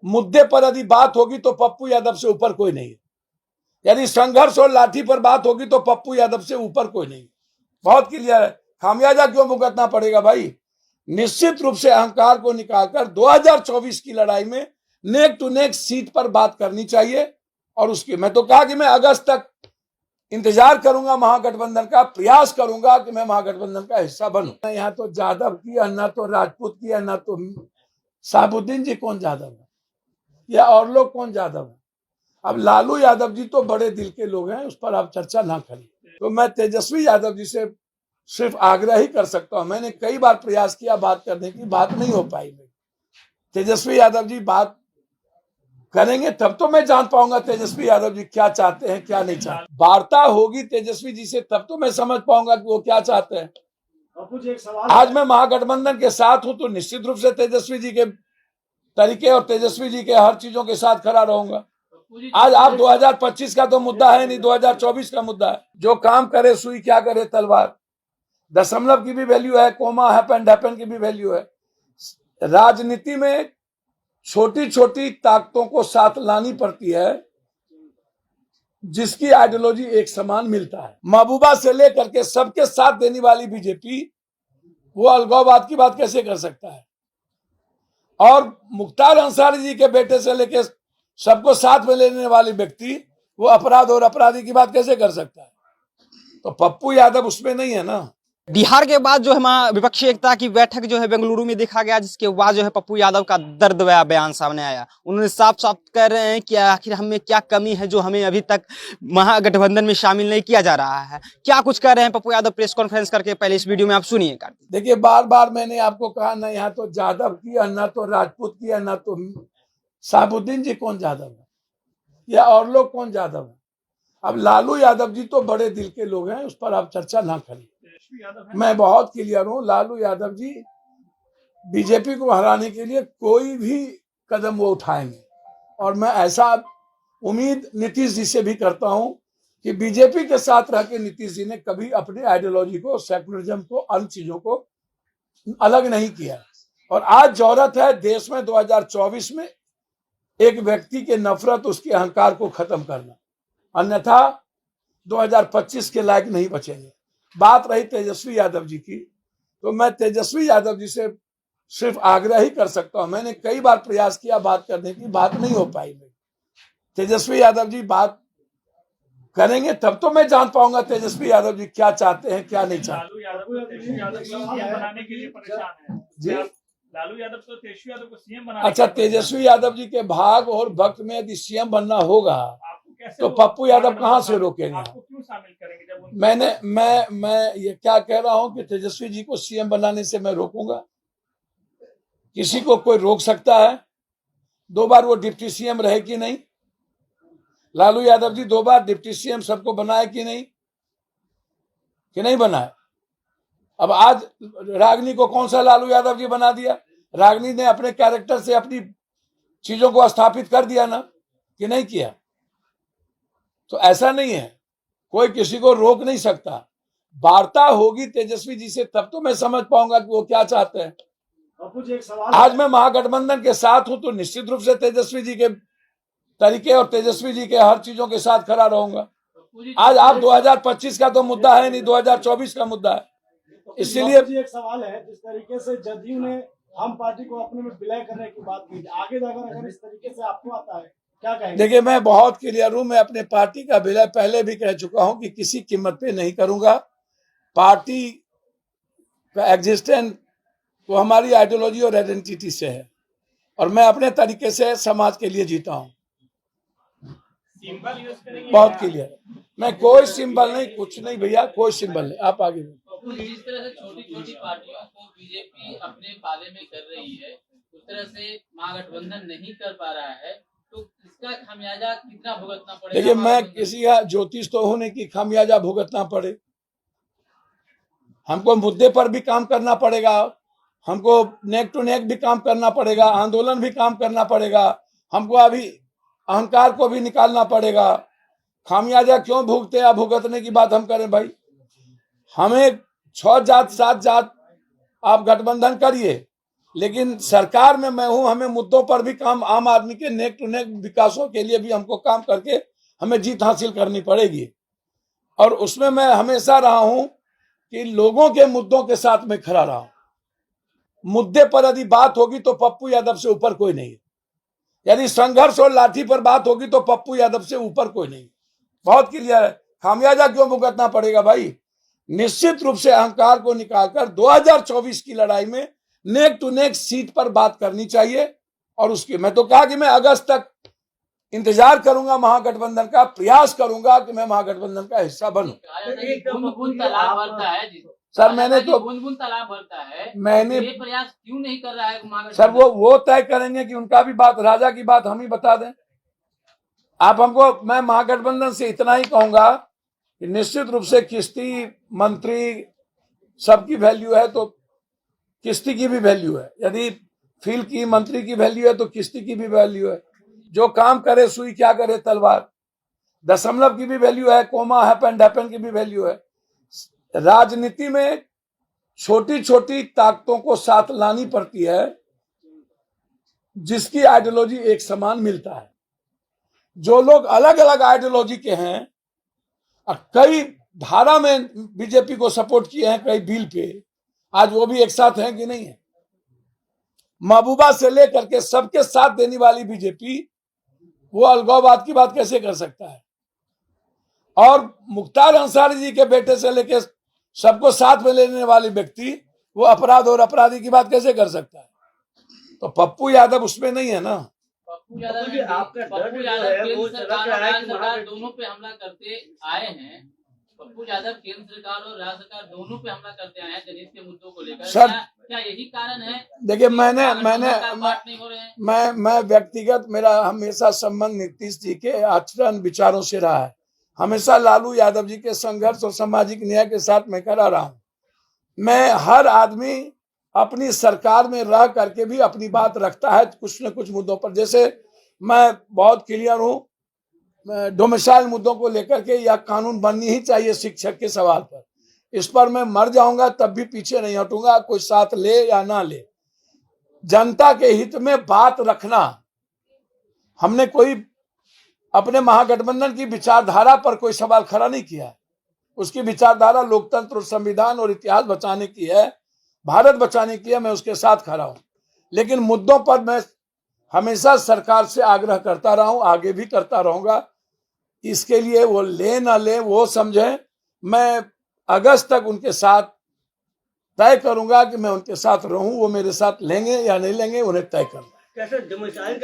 मुद्दे पर यदि बात होगी तो पप्पू यादव से ऊपर कोई नहीं है। यदि संघर्ष और लाठी पर बात होगी तो पप्पू यादव से ऊपर कोई नहीं। बहुत क्लियर है। खामियाजा क्यों भुगतना पड़ेगा भाई? निश्चित रूप से अहंकार को निकालकर 2024 की लड़ाई में नेक टू नेक सीट पर बात करनी चाहिए। और उसकी मैं तो कहा कि मैं अगस्त तक इंतजार करूंगा, महागठबंधन का प्रयास करूंगा कि मैं महागठबंधन का हिस्सा बनूं। यहाँ तो यादव की है, ना तो राजपूत की है, ना तो साबुद्दीन जी कौन यादव है या और लोग कौन यादव है। अब लालू यादव जी तो बड़े दिल के लोग हैं, उस पर आप चर्चा ना करें। तो मैं तेजस्वी यादव जी से सिर्फ आग्रह ही कर सकता हूं। मैंने कई बार प्रयास किया बात करने की, बात नहीं हो पाई। तेजस्वी यादव जी बात करेंगे तब तो मैं जान पाऊंगा तेजस्वी यादव जी क्या चाहते हैं, क्या नहीं चाहते। वार्ता होगी तेजस्वी जी से तब तो मैं समझ पाऊंगा कि वो क्या चाहते हैं। आज मैं महागठबंधन के साथ हूं तो निश्चित रूप से तेजस्वी जी के तरीके और तेजस्वी जी के हर चीजों के साथ खड़ा रहूंगा। आज आप 2025 का तो मुद्दा है नहीं, 2024 का मुद्दा है। जो काम करे सुई, क्या करे तलवार। दशमलव की भी वैल्यू है, कोमा हैपन हैपन की भी वैल्यू है। राजनीति में छोटी छोटी ताकतों को साथ लानी पड़ती है, जिसकी आइडियोलॉजी एक समान मिलता है। महबूबा से लेकर के सबके साथ देने वाली बीजेपी वो अलगाववाद की बात कैसे कर सकता है? और मुख्तार अंसारी जी के बेटे से लेकर सबको साथ में लेने वाले व्यक्ति वो अपराध और अपराधी की बात कैसे कर सकता है? तो पप्पू यादव उसमें नहीं है ना। बिहार के बाद जो है विपक्षी एकता की बैठक जो है बेंगलुरु में देखा गया, जिसके बाद जो है पप्पू यादव का दर्द भरा बयान सामने आया। उन्होंने साफ साफ कह रहे हैं कि आखिर हमें क्या कमी है जो हमें अभी तक महागठबंधन में शामिल नहीं किया जा रहा है। क्या कुछ कह रहे हैं पप्पू यादव प्रेस कॉन्फ्रेंस करके, पहले इस वीडियो में आप सुनिए। देखिए, बार बार मैंने आपको कहा ना, यहाँ तो यादव की है, ना तो राजपूत की है, ना तो साबुद्दीन जी कौन यादव है या और लोग कौन यादव है। अब लालू यादव जी तो बड़े दिल के लोग हैं, उस पर आप चर्चा ना करें। मैं बहुत क्लियर हूं, लालू यादव जी बीजेपी को हराने के लिए कोई भी कदम वो उठाएंगे। और मैं ऐसा उम्मीद नीतीश जी से भी करता हूं कि बीजेपी के साथ रह के नीतीश जी ने कभी अपनी आइडियोलॉजी को, सेकुलरिज्म को, अन्य चीजों को अलग नहीं किया। और आज जरूरत है देश में 2024 में एक व्यक्ति के नफरत, उसके अहंकार को खत्म करना, अन्यथा 2025 के लायक नहीं बचेंगे। बात रही तेजस्वी यादव जी की, तो मैं तेजस्वी यादव जी से सिर्फ आग्रह ही कर सकता हूं। मैंने कई बार प्रयास किया बात करने की, बात नहीं हो पाई। तेजस्वी यादव जी बात करेंगे तब तो मैं जान पाऊंगा तेजस्वी यादव जी क्या चाहते हैं, क्या नहीं चाहते। लालू यादव तो तेजस्वी यादव को सीएम बनाने। अच्छा, तेजस्वी यादव जी के भाग और भक्त में यदि सीएम बनना होगा तो पप्पू यादव कहां से रोकेंगे? आपको क्यों शामिल करेंगे जब मैं ये क्या कह रहा हूं कि तेजस्वी जी को सीएम बनाने से मैं रोकूंगा? किसी को कोई रोक सकता है? 2 बार वो डिप्टी सीएम रहे कि नहीं? लालू यादव जी 2 बार डिप्टी सीएम सबको बनाए कि नहीं बनाए? अब आज रागनी को कौन सा लालू यादव जी बना दिया? रागनी ने अपने कैरेक्टर से अपनी चीजों को स्थापित कर दिया ना, कि नहीं किया? तो ऐसा नहीं है, कोई किसी को रोक नहीं सकता। वार्ता होगी तेजस्वी जी से तब तो मैं समझ पाऊंगा कि वो क्या चाहते हैं। आज मैं महागठबंधन के साथ हूं तो निश्चित रूप से तेजस्वी जी के तरीके और तेजस्वी जी के हर चीजों के साथ खड़ा रहूंगा। आज आप 2025 का तो मुद्दा है नहीं, 2024 का मुद्दा है। इसीलिए एक सवाल है, जिस तरीके से जदयू ने हम पार्टी को अपने में विलय करने की बात की, आगे जाकर अगर इस तरीके से आपको आता है क्या कहेंगे? देखिए, मैं बहुत क्लियर हूं, मैं अपने पार्टी का विलय पहले भी कह चुका हूं कि किसी कीमत पे नहीं करूंगा। पार्टी का एग्जिस्टेंस वो हमारी आइडियोलॉजी और आइडेंटिटी से है, और मैं अपने तरीके से समाज के लिए जीता हूं। बहुत क्लियर, मैं कोई सिंबल नहीं, कुछ नहीं भैया, कोई सिंबल नहीं। आप आगे जिस तरह से छोटी छोटी पार्टियों को बीजेपी अपने पाले में कर रही है, उस तरह से महागठबंधन नहीं कर पा रहा है, तो इसका खामियाजा कितना भुगतना पड़ेगा? देखिए, मैं किसी का ज्योतिष तो होने की खामियाजा भुगतना पड़े, हमको मुद्दे पर भी काम करना पड़ेगा, हमको नेक टू नेक भी काम करना पड़ेगा, आंदोलन भी काम करना पड़ेगा, हमको अभी अहंकार को भी निकालना पड़ेगा। खामियाजा क्यों भुगते या भुगतने की बात हम करें भाई? हमें 6 जात 7 जात आप गठबंधन करिए, लेकिन सरकार में मैं हूं, हमें मुद्दों पर भी काम, आम आदमी के नेक टू नेक विकासों के लिए भी हमको काम करके हमें जीत हासिल करनी पड़ेगी। और उसमें मैं हमेशा रहा हूं कि लोगों के मुद्दों के साथ मैं खड़ा रहा हूं। मुद्दे पर यदि बात होगी तो पप्पू यादव से ऊपर कोई नहीं है। यदि संघर्ष और लाठी पर बात होगी तो पप्पू यादव से ऊपर कोई नहीं। बहुत क्लियर है। खामियाजा क्यों भुगतना पड़ेगा भाई? निश्चित रूप से अहंकार को निकालकर 2024 की लड़ाई में नेक टू नेक सीट पर बात करनी चाहिए। और उसकी मैं तो कहा कि मैं अगस्त तक इंतजार करूंगा, महागठबंधन का प्रयास करूंगा कि मैं महागठबंधन का हिस्सा बनूं। बूंद-बूंद तालाब भरता है सर मैंने तो बूंद-बूंद तालाब भरता है, मैंने ये प्रयास क्यों नहीं कर रहा है महागठबंधन? सर वो तय करेंगे कि उनका भी बात, राजा की बात हम ही बता दें। आप हमको, मैं महागठबंधन से इतना ही कहूंगा कि निश्चित रूप से किश्ती मंत्री सबकी वैल्यू है तो किश्ती की भी वैल्यू है। यदि फील्ड की मंत्री की वैल्यू है तो किश्ती की भी वैल्यू है। जो काम करे सुई क्या करे तलवार, दशमलव की भी वैल्यू है, कोमा हैपन हैपन की भी वैल्यू है। राजनीति में छोटी छोटी ताकतों को साथ लानी पड़ती है, जिसकी आइडियोलॉजी एक समान मिलता है। जो लोग अलग अलग आइडियोलॉजी के हैं और कई धारा में बीजेपी को सपोर्ट किए हैं, कई बिल पे, आज वो भी एक साथ हैं कि नहीं है? महबूबा से लेकर के सबके साथ देने वाली बीजेपी वो अलगाववाद की बात कैसे कर सकता है? और मुख्तार अंसारी जी के बेटे से लेकर सबको साथ में लेने वाले व्यक्ति वो अपराध और अपराधी की बात कैसे कर सकता है? तो पप्पू यादव उसमें नहीं है ना। पप्पू यादव केंद्र सरकार और राज्य सरकार दोनों पे हमला करते आए हैं। पप्पू यादव केंद्र सरकार और राज्य सरकार दोनों पे हमला करते आए हैं जनहित के मुद्दों को लेकर। सर क्या यही कारण है? देखिए, मैं व्यक्तिगत, मेरा हमेशा संबंध नीतीश जी के आचरण विचारों से रहा है। हमेशा लालू यादव जी के संघर्ष और सामाजिक न्याय के साथ मैं खड़ा रहा हूं। मैं, हर आदमी अपनी सरकार में रह करके भी अपनी बात रखता है कुछ न कुछ मुद्दों पर। जैसे मैं बहुत क्लियर हूं डोमिसाइल मुद्दों को लेकर के, या कानून बननी ही चाहिए शिक्षक के सवाल पर। इस पर मैं मर जाऊंगा तब भी पीछे नहीं हटूंगा, कोई साथ ले या ना ले। जनता के हित में बात रखना, हमने कोई अपने महागठबंधन की विचारधारा पर कोई सवाल खड़ा नहीं किया। उसकी विचारधारा लोकतंत्र, संविधान और इतिहास बचाने की है, भारत बचाने की है। मैं उसके साथ खड़ा हूं, लेकिन मुद्दों पर मैं हमेशा सरकार से आग्रह करता रहा हूं, आगे भी करता रहूंगा। इसके लिए वो ले ना ले वो समझें। मैं अगस्त तक उनके साथ तय करूंगा कि मैं उनके साथ रहूं, वो मेरे साथ लेंगे या नहीं लेंगे उन्हें तय करना है।